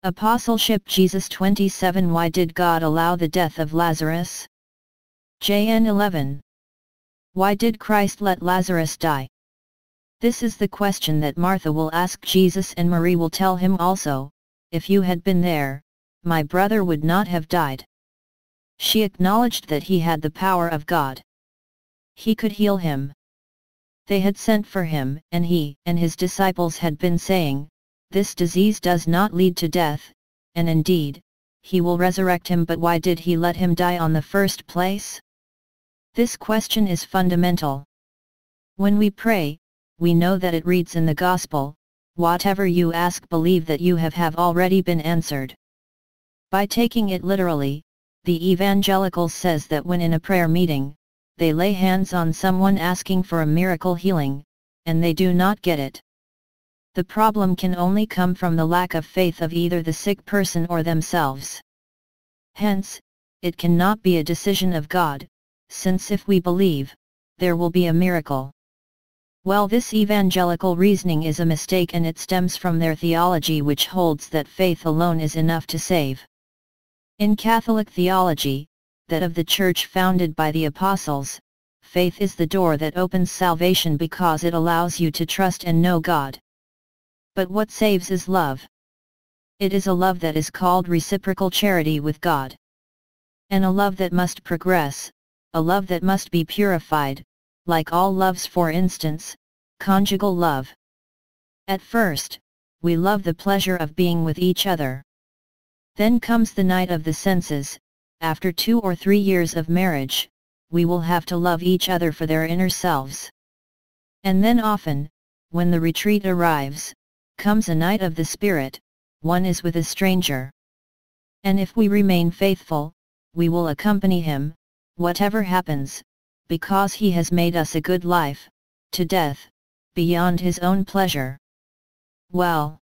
Apostleship Jesus 27. Why did God allow the death of Lazarus? JN 11. Why did Christ let Lazarus die? This is the question that Martha will ask Jesus, and Mary will tell him also, "If you had been there, my brother would not have died." She acknowledged that he had the power of God. He could heal him. They had sent for him, and he and his disciples had been saying, "This disease does not lead to death," and indeed, he will resurrect him. But why did he let him die on the first place? This question is fundamental. When we pray, we know that it reads in the Gospel, "Whatever you ask, believe that you have already been answered." By taking it literally, the evangelicals says that when in a prayer meeting, they lay hands on someone asking for a miracle healing, and they do not get it. The problem can only come from the lack of faith of either the sick person or themselves. Hence, it cannot be a decision of God, since if we believe, there will be a miracle. Well, this evangelical reasoning is a mistake, and it stems from their theology, which holds that faith alone is enough to save. In Catholic theology, that of the Church founded by the Apostles, faith is the door that opens salvation because it allows you to trust and know God. But what saves is love. It is a love that is called reciprocal charity with God. And a love that must progress, a love that must be purified, like all loves, for instance, conjugal love. At first, we love the pleasure of being with each other. Then comes the night of the senses. After 2 or 3 years of marriage, we will have to love each other for their inner selves. And then often, when the retreat arrives, comes a night of the Spirit, one is with a stranger. And if we remain faithful, we will accompany him, whatever happens, because he has made us a good life, to death, beyond his own pleasure. Well,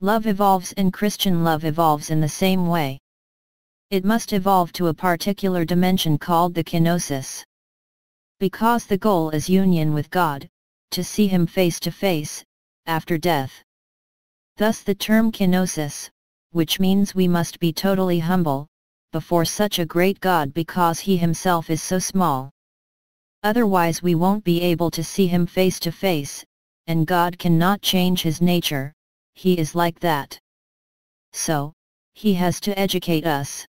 love evolves, and Christian love evolves in the same way. It must evolve to a particular dimension called the kenosis. Because the goal is union with God, to see him face to face, after death. Thus the term kenosis, which means we must be totally humble, before such a great God, because he himself is so small. Otherwise we won't be able to see him face to face, and God cannot change his nature, he is like that. So, he has to educate us.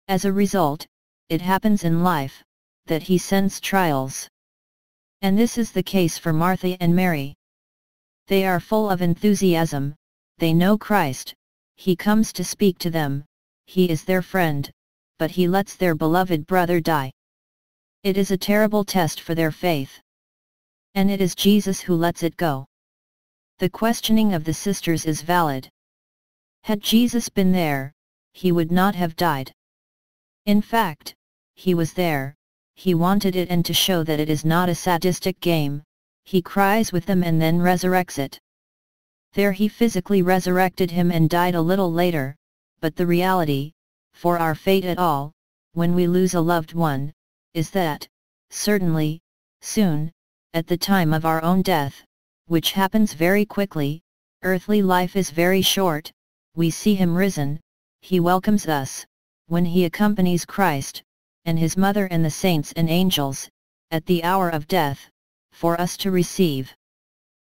As a result, it happens in life, that he sends trials. And this is the case for Martha and Mary. They are full of enthusiasm, they know Christ, he comes to speak to them, he is their friend, but he lets their beloved brother die. It is a terrible test for their faith. And it is Jesus who lets it go. The questioning of the sisters is valid. Had Jesus been there, he would not have died. In fact, he was there, he wanted it, and to show that it is not a sadistic game, he cries with them and then resurrects it. There he physically resurrected him and died a little later, but the reality, for our fate at all, when we lose a loved one, is that, certainly, soon, at the time of our own death, which happens very quickly, earthly life is very short, we see him risen, he welcomes us, when he accompanies Christ, and his mother and the saints and angels, at the hour of death, for us to receive.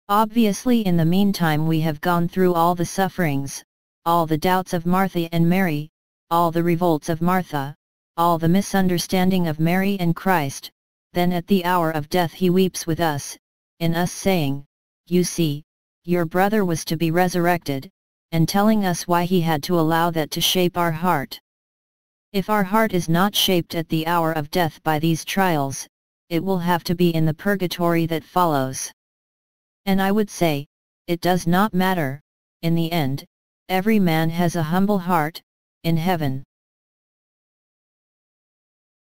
Obviously in the meantime we have gone through all the sufferings, all the doubts of Martha and Mary, all the revolts of Martha, all the misunderstanding of Mary and Christ. Then at the hour of death he weeps with us, in us, saying, "You see, your brother was to be resurrected," and telling us why he had to allow that to shape our heart. If our heart is not shaped at the hour of death by these trials, it will have to be in the purgatory that follows. And I would say, it does not matter, in the end, every man has a humble heart, in heaven.